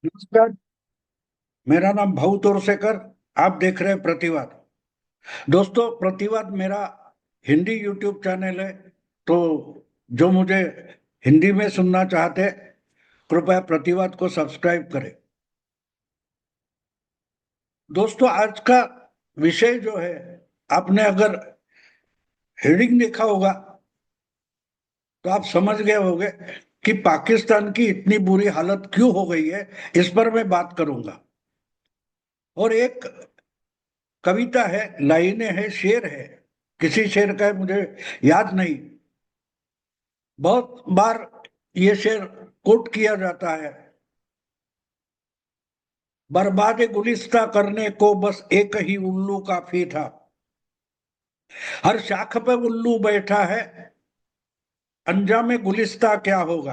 नमस्कार। मेरा नाम भाऊ तोरसेकर। आप देख रहे हैं प्रतिवाद। दोस्तों, प्रतिवाद मेरा हिंदी यूट्यूब चैनल है। तो जो मुझे हिंदी में सुनना चाहते हैं, कृपया प्रतिवाद को सब्सक्राइब करें। दोस्तों, आज का विषय जो है, आपने अगर हेडिंग देखा होगा तो आप समझ गए होंगे कि पाकिस्तान की इतनी बुरी हालत क्यों हो गई है। इस पर मैं बात करूंगा। और एक कविता है, लाइनें है, शेर है। किसी शेर का है, मुझे याद नहीं। बहुत बार ये शेर कोट किया जाता है। बर्बाद गुलिस्ता करने को बस एक ही उल्लू काफी था। हर शाख पे उल्लू बैठा है, अंजाम गुलिस्ता क्या होगा।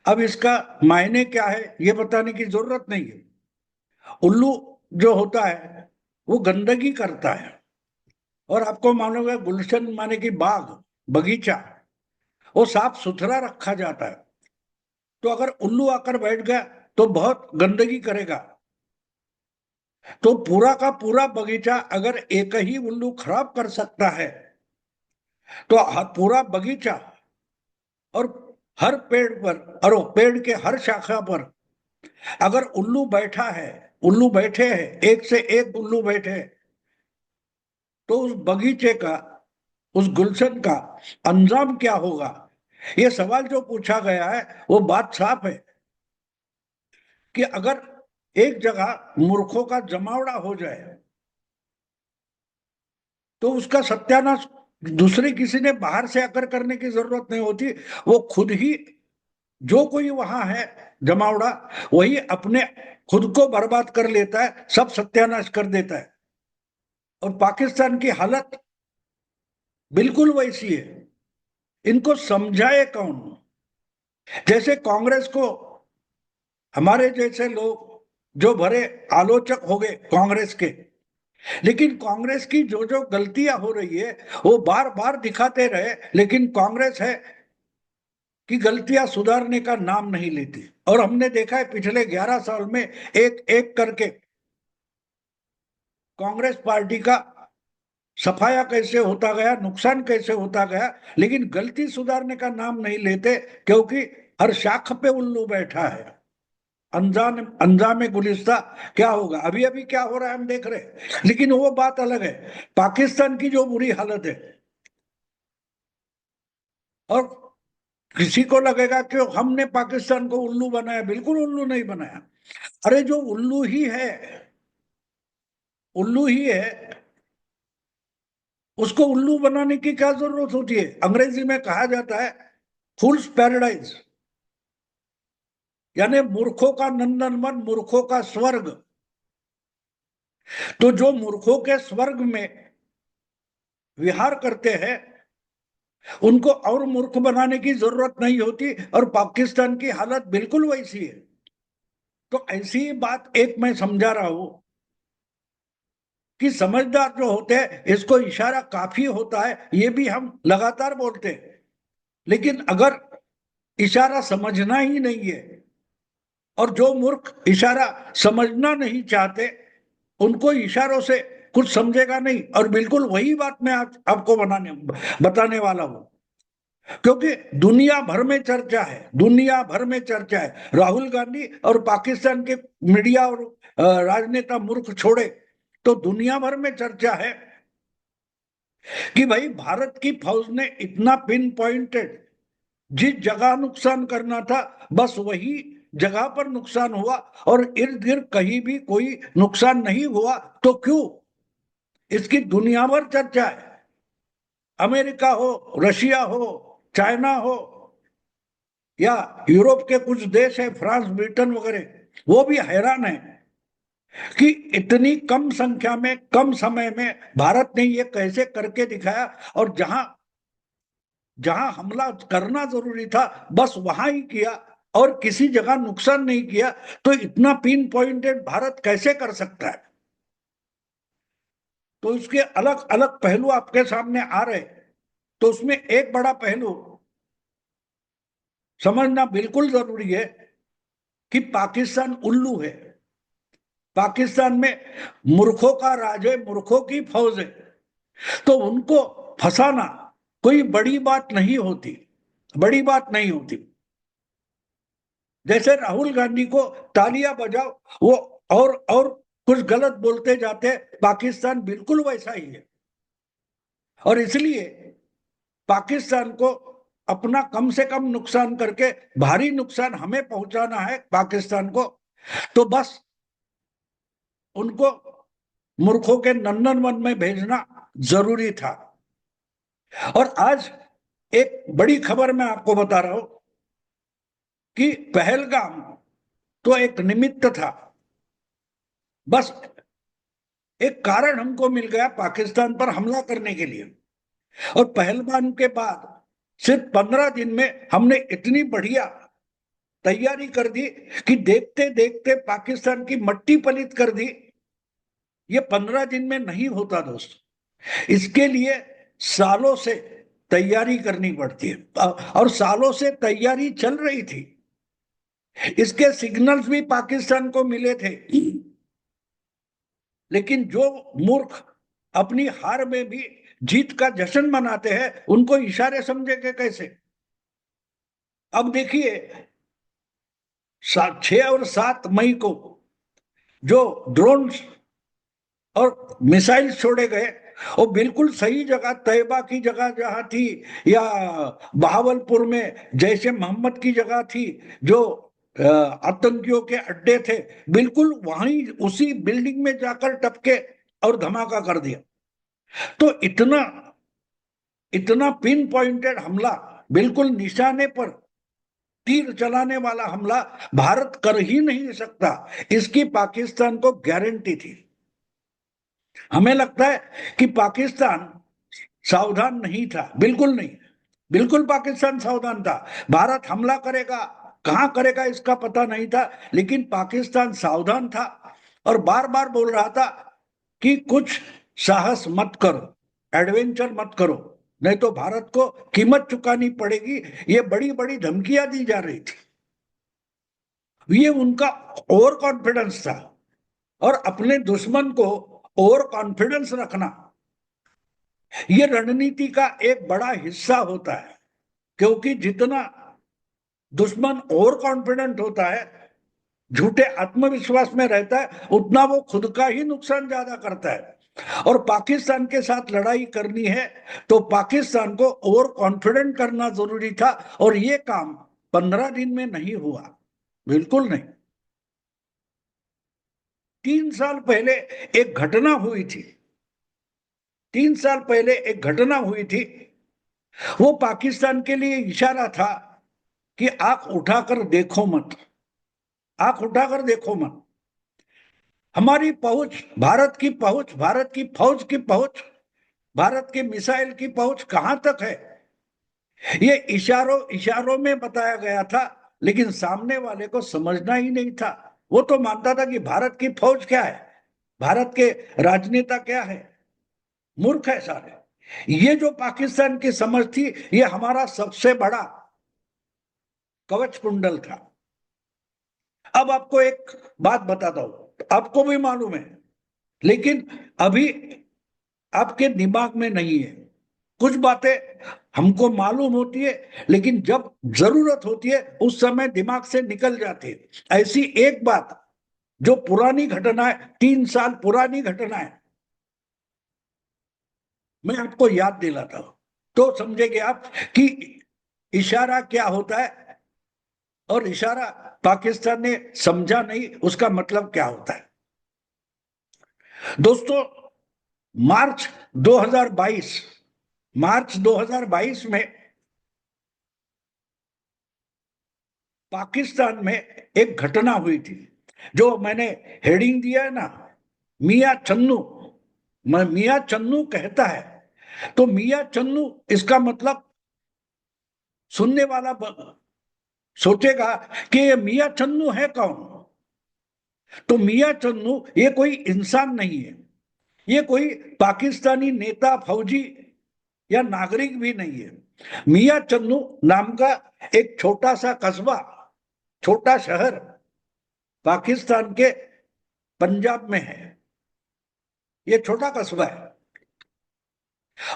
अब इसका मायने क्या है ये बताने की जरूरत नहीं है। उल्लू जो होता है वो गंदगी करता है। और आपको मालूम है, गुलशन माने की बाग, बगीचा, वो साफ सुथरा रखा जाता है। तो अगर उल्लू आकर बैठ गया तो बहुत गंदगी करेगा। तो पूरा का पूरा बगीचा अगर एक ही उल्लू खराब कर सकता है, तो पूरा बगीचा और हर पेड़ पर और पेड़ के हर शाखा पर अगर उल्लू बैठा है, उल्लू बैठे हैं, एक से एक उल्लू बैठे हैं, तो उस बगीचे का, उस गुलशन का अंजाम क्या होगा। ये सवाल जो पूछा गया है वो बात साफ है कि अगर एक जगह मूर्खों का जमावड़ा हो जाए तो उसका सत्यानाश दूसरे किसी ने बाहर से आकर करने की जरूरत नहीं होती। वो खुद ही, जो कोई वहां है जमावड़ा, वही अपने खुद को बर्बाद कर लेता है, सब सत्यानाश कर देता है। और पाकिस्तान की हालत बिल्कुल वैसी है। इनको समझाए कौन। जैसे कांग्रेस को, हमारे जैसे लोग जो भरे आलोचक हो गए कांग्रेस के, लेकिन कांग्रेस की जो जो गलतियां हो रही है वो बार बार दिखाते रहे, लेकिन कांग्रेस है कि गलतियां सुधारने का नाम नहीं लेती। और हमने देखा है पिछले 11 साल में एक एक करके कांग्रेस पार्टी का सफाया कैसे होता गया, नुकसान कैसे होता गया, लेकिन गलती सुधारने का नाम नहीं लेते, क्योंकि हर शाख पे उल्लू बैठा है। अनजान अंजाम गुलिस्ता क्या होगा। अभी अभी क्या हो रहा है हम देख रहे हैं, लेकिन वो बात अलग है। पाकिस्तान की जो बुरी हालत है, और किसी को लगेगा कि हमने पाकिस्तान को उल्लू बनाया, बिल्कुल उल्लू नहीं बनाया। अरे जो उल्लू ही है, उल्लू ही है, उसको उल्लू बनाने की क्या जरूरत होती है। अंग्रेजी में कहा जाता है फूल्स पैराडाइज, यानी मूर्खों का नंदनवन, मूर्खों का स्वर्ग। तो जो मूर्खों के स्वर्ग में विहार करते हैं, उनको और मूर्ख बनाने की जरूरत नहीं होती। और पाकिस्तान की हालत बिल्कुल वैसी है। तो ऐसी बात एक मैं समझा रहा हूं कि समझदार जो होते हैं, इसको इशारा काफी होता है, ये भी हम लगातार बोलते हैं। लेकिन अगर इशारा समझना ही नहीं है, और जो मूर्ख इशारा समझना नहीं चाहते, उनको इशारों से कुछ समझेगा नहीं। और बिल्कुल वही बात मैं आज आपको बताने वाला हूं। क्योंकि दुनिया भर में चर्चा है, दुनिया भर में चर्चा है, राहुल गांधी और पाकिस्तान के मीडिया और राजनेता मूर्ख छोड़े, तो दुनिया भर में चर्चा है कि भाई भारत की फौज ने इतना पिन पॉइंटेड जिस जगह नुकसान करना था, बस वही जगह पर नुकसान हुआ, और इर्द गिर्द कहीं भी कोई नुकसान नहीं हुआ। तो क्यों, इसकी दुनिया भर चर्चा है। अमेरिका हो, रशिया हो, चाइना हो, या यूरोप के कुछ देश है, फ्रांस, ब्रिटेन वगैरह, वो भी हैरान है कि इतनी कम संख्या में, कम समय में भारत ने ये कैसे करके दिखाया। और जहां जहां हमला करना जरूरी था, बस वहां ही किया, और किसी जगह नुकसान नहीं किया। तो इतना पिन पॉइंटेड भारत कैसे कर सकता है। तो इसके अलग अलग पहलू आपके सामने आ रहे। तो उसमें एक बड़ा पहलू समझना बिल्कुल जरूरी है कि पाकिस्तान उल्लू है, पाकिस्तान में मूर्खों का राज है, मूर्खों की फौज है, तो उनको फंसाना कोई बड़ी बात नहीं होती, बड़ी बात नहीं होती। जैसे राहुल गांधी को तालियां बजाओ, वो और कुछ गलत बोलते जाते, पाकिस्तान बिल्कुल वैसा ही है। और इसलिए पाकिस्तान को अपना कम से कम नुकसान करके भारी नुकसान हमें पहुंचाना है पाकिस्तान को, तो बस उनको मूर्खों के नंदन वन में भेजना जरूरी था। और आज एक बड़ी खबर मैं आपको बता रहा हूं कि पहलगाम तो एक निमित्त था, बस एक कारण हमको मिल गया पाकिस्तान पर हमला करने के लिए। और पहलगाम के बाद सिर्फ 15 दिन में हमने इतनी बढ़िया तैयारी कर दी कि देखते देखते पाकिस्तान की मट्टी पलीत कर दी। ये 15 दिन में नहीं होता दोस्त, इसके लिए सालों से तैयारी करनी पड़ती है, और सालों से तैयारी चल रही थी। इसके सिग्नल्स भी पाकिस्तान को मिले थे, लेकिन जो मूर्ख अपनी हार में भी जीत का जश्न मनाते हैं, उनको इशारे समझेंगे कैसे। अब देखिए 6 और 7 मई को जो ड्रोन और मिसाइल छोड़े गए, वो बिल्कुल सही जगह, तैयबा की जगह जहां थी, या बहावलपुर में जैसे मोहम्मद की जगह थी जो आतंकियों के अड्डे थे, बिल्कुल वहीं उसी बिल्डिंग में जाकर टपके और धमाका कर दिया। तो इतना इतना पिन पॉइंटेड हमला, बिल्कुल निशाने पर तीर चलाने वाला हमला भारत कर ही नहीं सकता, इसकी पाकिस्तान को गारंटी थी। हमें लगता है कि पाकिस्तान सावधान नहीं था, बिल्कुल नहीं, बिल्कुल पाकिस्तान सावधान था। भारत हमला करेगा, कहां करेगा इसका पता नहीं था, लेकिन पाकिस्तान सावधान था और बार बार बोल रहा था कि कुछ साहस मत करो, एडवेंचर मत करो, नहीं तो भारत को कीमत चुकानी पड़ेगी। ये बड़ी बड़ी धमकियां दी जा रही थी। ये उनका ओवर कॉन्फिडेंस था, और अपने दुश्मन को ओवर कॉन्फिडेंस रखना ये रणनीति का एक बड़ा हिस्सा होता है, क्योंकि जितना दुश्मन ओवर कॉन्फिडेंट होता है, झूठे आत्मविश्वास में रहता है, उतना वो खुद का ही नुकसान ज्यादा करता है। और पाकिस्तान के साथ लड़ाई करनी है तो पाकिस्तान को ओवर कॉन्फिडेंट करना जरूरी था, और ये काम 15 दिन में नहीं हुआ, बिल्कुल नहीं। 3 साल पहले एक घटना हुई थी, 3 साल पहले एक घटना हुई थी, वो पाकिस्तान के लिए इशारा था कि आंख उठाकर देखो मत, आंख उठाकर देखो मत। हमारी पहुंच, भारत की पहुंच, भारत की फौज की पहुंच, भारत के मिसाइल की पहुंच कहां तक है, ये इशारों इशारों में बताया गया था, लेकिन सामने वाले को समझना ही नहीं था। वो तो मानता था कि भारत की फौज क्या है, भारत के राजनेता क्या है, मूर्ख है सारे। ये जो पाकिस्तान की समझ थी, ये हमारा सबसे बड़ा कवच कुंडल था। अब आपको एक बात बताता हूं, आपको भी मालूम है, लेकिन अभी आपके दिमाग में नहीं है। कुछ बातें हमको मालूम होती है, लेकिन जब जरूरत होती है उस समय दिमाग से निकल जाती है। ऐसी एक बात जो पुरानी घटना है, 3 साल पुरानी घटना है, मैं आपको याद दिलाता हूं, तो समझेंगे आप कि इशारा क्या होता है, और इशारा पाकिस्तान ने समझा नहीं उसका मतलब क्या होता है। दोस्तों, मार्च 2022 मार्च 2022 में पाकिस्तान में एक घटना हुई थी, जो मैंने हेडिंग दिया है ना, मियां चन्नू। मियां चन्नू कहता है, तो मियां चन्नू इसका मतलब सुनने वाला सोचेगा कि ये मियां चन्नू है कौन। तो मियां चन्नू ये कोई इंसान नहीं है, ये कोई पाकिस्तानी नेता, फौजी या नागरिक भी नहीं है। मियां चन्नू नाम का एक छोटा सा कस्बा, छोटा शहर पाकिस्तान के पंजाब में है। ये छोटा कस्बा है।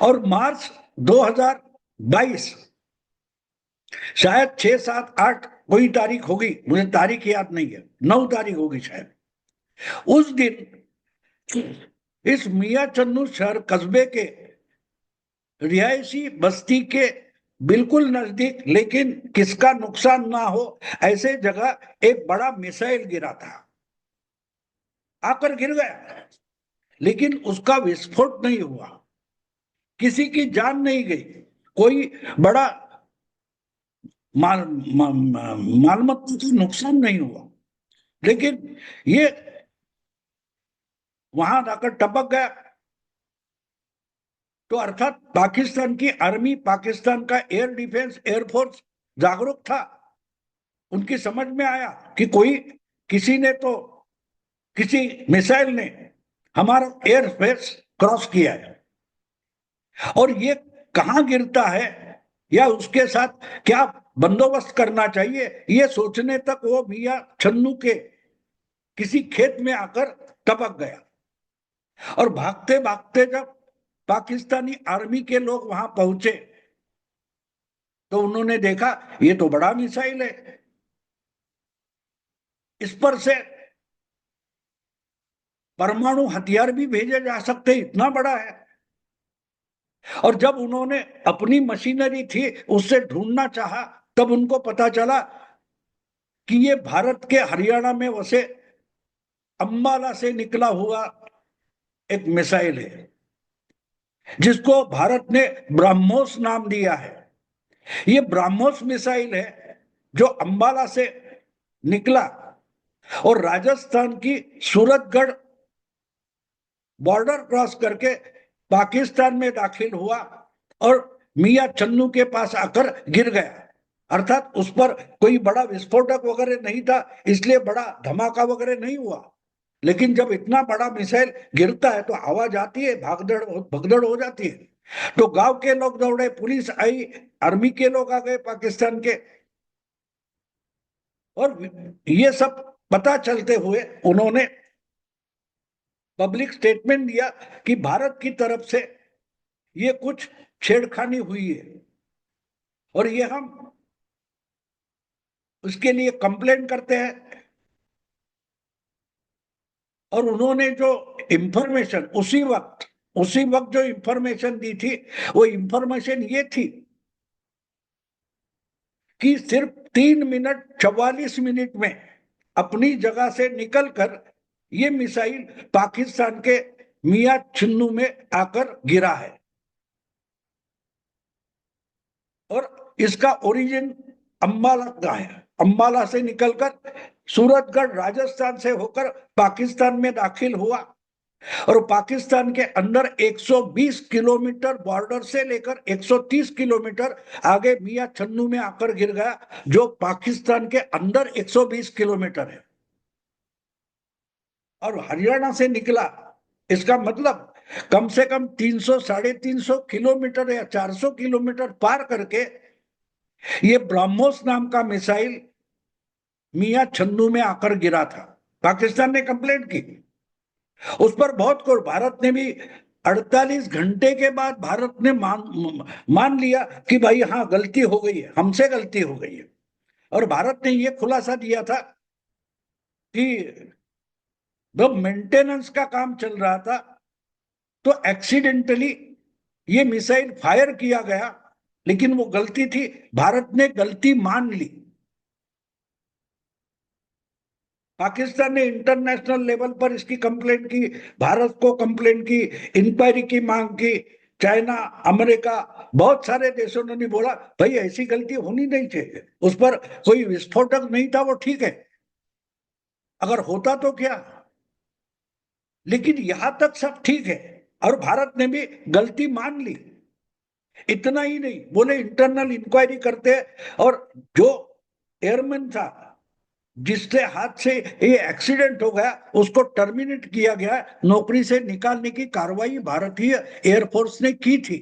और मार्च 2022, शायद 6, 7, 8 कोई तारीख होगी, मुझे तारीख याद नहीं है, 9 तारीख होगी शायद। उस दिन इस मियां चन्नू शहर कस्बे के रिहायशी बस्ती के बिल्कुल नजदीक, लेकिन किसका नुकसान ना हो ऐसे जगह एक बड़ा मिसाइल गिरा था। आकर गिर गया, लेकिन उसका विस्फोट नहीं हुआ, किसी की जान नहीं गई, कोई बड़ा मालमत्ता का नुकसान नहीं हुआ, लेकिन ये वहां जाकर टपक गया। तो अर्थात पाकिस्तान की आर्मी, पाकिस्तान का एयर डिफेंस, एयरफोर्स जागरूक था। उनकी समझ में आया कि कोई, किसी ने तो, किसी मिसाइल ने हमारा एयर स्पेस क्रॉस किया है, और ये कहां गिरता है या उसके साथ क्या बंदोबस्त करना चाहिए, ये सोचने तक वो मियां चन्नू के किसी खेत में आकर टपक गया। और भागते भागते जब पाकिस्तानी आर्मी के लोग वहां पहुंचे तो उन्होंने देखा ये तो बड़ा मिसाइल है, इस पर से परमाणु हथियार भी भेजे जा सकते, इतना बड़ा है। और जब उन्होंने अपनी मशीनरी थी उससे ढूंढना चाहा, तब उनको पता चला कि ये भारत के हरियाणा में वसे अंबाला से निकला हुआ एक मिसाइल है, जिसको भारत ने ब्रह्मोस नाम दिया है। ये ब्रह्मोस मिसाइल है जो अंबाला से निकला और राजस्थान की सूरतगढ़ बॉर्डर क्रॉस करके पाकिस्तान में दाखिल हुआ और मियां चन्नू के पास आकर गिर गया। अर्थात उस पर कोई बड़ा विस्फोटक वगैरह नहीं था, इसलिए बड़ा धमाका वगैरह नहीं हुआ। लेकिन जब इतना बड़ा मिसाइल गिरता है तो आवाज आती है, भागदड़ भगदड़ हो जाती है। तो गांव के लोग दौड़े, पुलिस आई, आर्मी के लोग आ गए पाकिस्तान के, और ये सब पता चलते हुए उन्होंने पब्लिक स्टेटमेंट दिया कि भारत की तरफ से ये कुछ छेड़खानी हुई है और ये हम उसके लिए कंप्लेंट करते हैं। और उन्होंने जो इंफॉर्मेशन उसी वक्त जो इंफॉर्मेशन दी थी, वो इंफॉर्मेशन ये थी कि सिर्फ 3 मिनट 44 मिनट में अपनी जगह से निकलकर ये मिसाइल पाकिस्तान के मियां छिन्नू में आकर गिरा है। और इसका ओरिजिन अंबाला का है, अंबाला से निकलकर सूरतगढ़ राजस्थान से होकर पाकिस्तान में दाखिल हुआ और पाकिस्तान के अंदर 120 किलोमीटर बॉर्डर से लेकर 130 किलोमीटर आगे मियां चन्नू में आकर गिर गया, जो पाकिस्तान के अंदर 120 किलोमीटर है। और हरियाणा से निकला, इसका मतलब कम से कम 300 350 किलोमीटर या 400 किलोमीटर पार करके ये ब्रह्मोस नाम का मिसाइल मियां चन्नू में आकर गिरा था। पाकिस्तान ने कंप्लेंट की, उस पर बहुत को भारत ने भी 48 घंटे के बाद भारत ने मान लिया कि भाई हाँ गलती हो गई है, हमसे गलती हो गई है। और भारत ने यह खुलासा दिया था कि जब मेंटेनेंस का काम चल रहा था तो एक्सीडेंटली ये मिसाइल फायर किया गया, लेकिन वो गलती थी, भारत ने गलती मान ली। पाकिस्तान ने इंटरनेशनल लेवल पर इसकी कंप्लेंट की, भारत को कंप्लेंट की, इंक्वायरी की मांग की, चाइना, अमेरिका, बहुत सारे देशों ने बोला भाई ऐसी गलती होनी नहीं चाहिए, उस पर कोई विस्फोटक नहीं था, वो ठीक है, अगर होता तो क्या। लेकिन यहां तक सब ठीक है और भारत ने भी गलती मान ली। इतना ही नहीं, बोले इंटरनल इंक्वायरी करते हैं और जो एयरमैन था जिससे हाथ से ये एक्सीडेंट हो गया उसको टर्मिनेट किया गया, नौकरी से निकालने की कार्रवाई भारतीय एयरफोर्स ने की थी।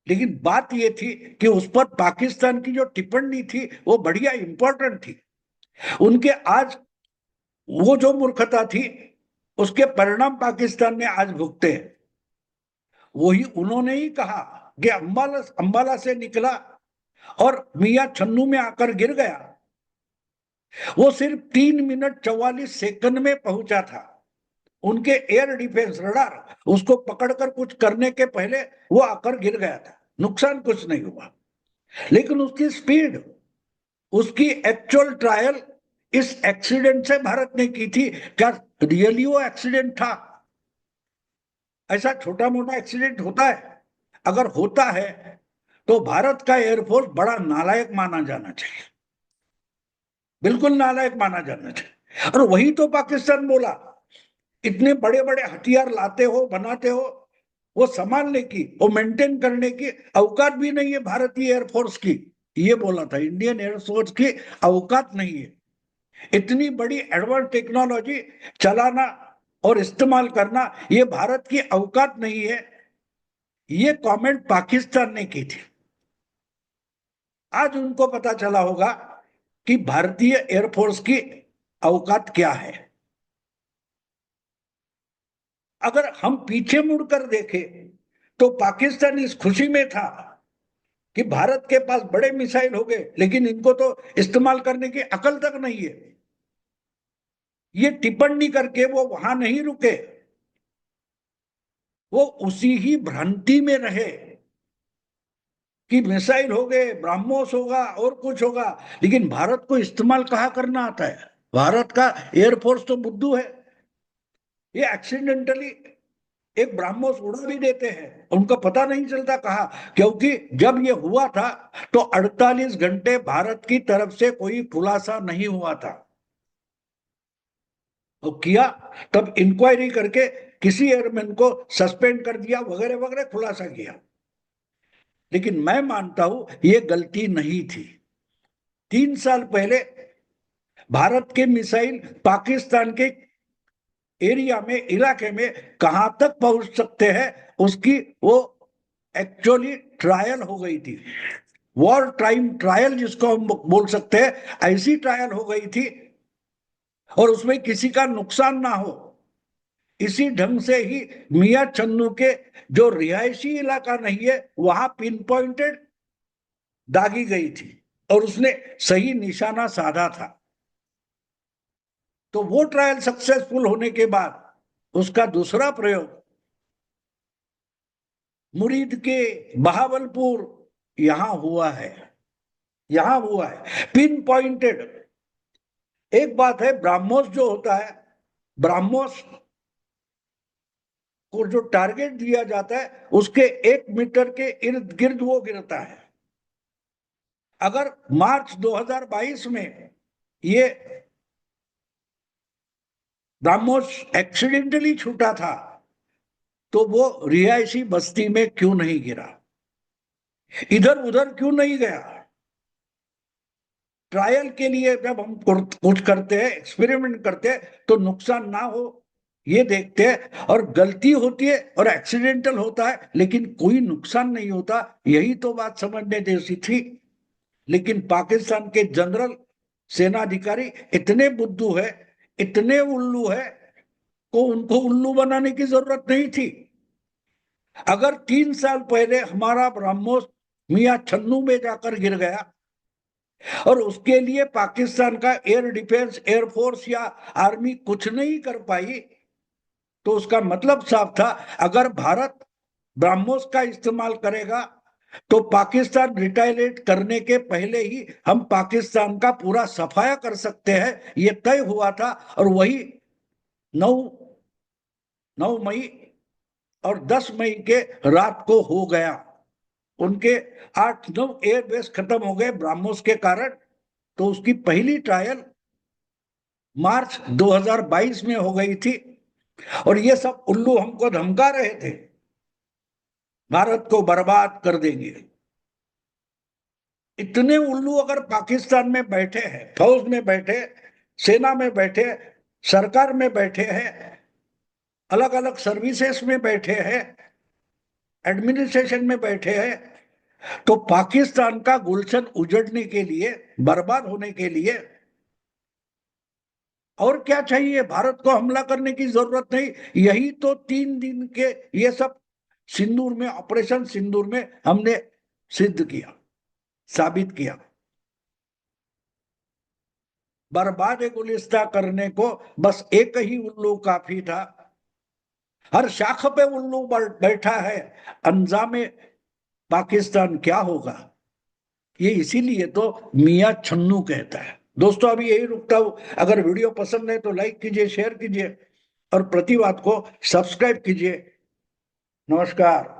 लेकिन बात ये थी कि उस पर पाकिस्तान की जो टिप्पणी थी वो बढ़िया इंपॉर्टेंट थी। उनके आज वो जो मूर्खता थी उसके परिणाम पाकिस्तान ने आज भुगते हैं। वही उन्होंने ही कहा कि अंबाला अंबाला से निकला और मियां छन्नू में आकर गिर गया। वो सिर्फ 3 मिनट 44 सेकंड में पहुंचा था। उनके एयर डिफेंस रडार उसको पकड़कर कुछ करने के पहले वो आकर गिर गया था। नुकसान कुछ नहीं हुआ, लेकिन उसकी स्पीड, उसकी एक्चुअल ट्रायल इस एक्सीडेंट से भारत ने की थी। क्या रियली वो एक्सीडेंट था? ऐसा छोटा मोटा एक्सीडेंट होता है? अगर होता है तो भारत का एयरफोर्स बड़ा नालायक माना जाना चाहिए, बिल्कुल नालायक माना जाना चाहिए। और वही तो पाकिस्तान बोला, इतने बड़े बड़े हथियार लाते हो, बनाते हो, वो संभालने की, वो मेंटेन करने की औकात भी नहीं है भारतीय एयरफोर्स की। ये बोला था, इंडियन एयरफोर्स की औकात नहीं है इतनी बड़ी एडवांस टेक्नोलॉजी चलाना और इस्तेमाल करना, ये भारत की औकात नहीं है। ये कमेंट पाकिस्तान ने की थी। आज उनको पता चला होगा कि भारतीय एयरफोर्स की औकात क्या है। अगर हम पीछे मुड़कर देखें तो पाकिस्तान इस खुशी में था कि भारत के पास बड़े मिसाइल हो गए, लेकिन इनको तो इस्तेमाल करने की अकल तक नहीं है। ये टिप्पणी करके वो वहां नहीं रुके, वो उसी ही भ्रांति में रहे कि मिसाइल हो गए, ब्रह्मोस होगा और कुछ होगा, लेकिन भारत को इस्तेमाल कहाँ करना आता है? भारत का एयरफोर्स तो बुद्धू है। ये एक्सीडेंटली एक ब्रह्मोस उड़ा भी देते हैं, उनको पता नहीं चलता कहा, क्योंकि जब ये हुआ था तो 48 घंटे भारत की तरफ से कोई खुलासा नहीं हुआ था। तो किया तब इंक्वायरी करके किसी एयरमैन को सस्पेंड कर दिया, वगैरह वगैरह खुलासा किया। लेकिन मैं मानता हूं ये गलती नहीं थी। 3 साल पहले भारत के मिसाइल पाकिस्तान के एरिया में, इलाके में कहां तक पहुंच सकते हैं, उसकी वो एक्चुअली ट्रायल हो गई थी। वॉर टाइम ट्रायल जिसको हम बोल सकते हैं, ऐसी ट्रायल हो गई थी और उसमें किसी का नुकसान ना हो, इसी ढंग से ही मियां चन्नू के जो रिहायशी इलाका नहीं है वहां पिन पॉइंटेड दागी गई थी और उसने सही निशाना साधा था। तो वो ट्रायल सक्सेसफुल होने के बाद उसका दूसरा प्रयोग मुरीद के बहावलपुर यहां हुआ है, यहां हुआ है पिन पॉइंटेड। एक बात है, ब्रह्मोस जो होता है, ब्रह्मोस को जो टारगेट दिया जाता है उसके 1 मीटर के इर्द गिर्द वो गिरता है। अगर मार्च 2022 में ये ब्रह्मोस एक्सीडेंटली छूटा था तो वो रिहायशी बस्ती में क्यों नहीं गिरा, इधर उधर क्यों नहीं गया? ट्रायल के लिए जब हम कुछ करते हैं, एक्सपेरिमेंट करते हैं, तो नुकसान ना हो ये देखते हैं, और गलती होती है और एक्सीडेंटल होता है लेकिन कोई नुकसान नहीं होता। यही तो बात समझने जैसी थी। लेकिन पाकिस्तान के जनरल सेनाधिकारी इतने बुद्धू है, इतने उल्लू है, को उनको उल्लू बनाने की जरूरत नहीं थी। अगर 3 साल पहले हमारा ब्रह्मोस मियां छन्नू में जाकर गिर गया और उसके लिए पाकिस्तान का एयर डिफेंस, एयरफोर्स या आर्मी कुछ नहीं कर पाई, तो उसका मतलब साफ था, अगर भारत ब्रह्मोस का इस्तेमाल करेगा तो पाकिस्तान रिटायरेट करने के पहले ही हम पाकिस्तान का पूरा सफाया कर सकते हैं, ये तय हुआ था। और वही 9 9 मई और 10 मई के रात को हो गया। उनके 8-9 एयरबेस खत्म हो गए ब्रह्मोस के कारण। तो उसकी पहली ट्रायल मार्च 2022 में हो गई थी और ये सब उल्लू हमको धमका रहे थे, भारत को बर्बाद कर देंगे। इतने उल्लू अगर पाकिस्तान में बैठे हैं, फौज में बैठे, सेना में बैठे, सरकार में बैठे हैं, अलग अलग सर्विसेज में बैठे हैं, एडमिनिस्ट्रेशन में बैठे हैं, तो पाकिस्तान का गुलशन उजड़ने के लिए, बर्बाद होने के लिए और क्या चाहिए? भारत को हमला करने की जरूरत नहीं। यही तो 3 दिन के ये सब सिंदूर में, ऑपरेशन सिंदूर में हमने सिद्ध किया, साबित किया। बर्बाद गुलिस्ता करने को बस एक ही उल्लू काफी था। हर शाख पे उल्लू बैठा है, अंजामे पाकिस्तान क्या होगा? ये इसीलिए तो मियां छन्नू कहता है। दोस्तों अभी यही रुकता हूं। अगर वीडियो पसंद है तो लाइक कीजिए, शेयर कीजिए और प्रतिवाद को सब्सक्राइब कीजिए। नमस्कार।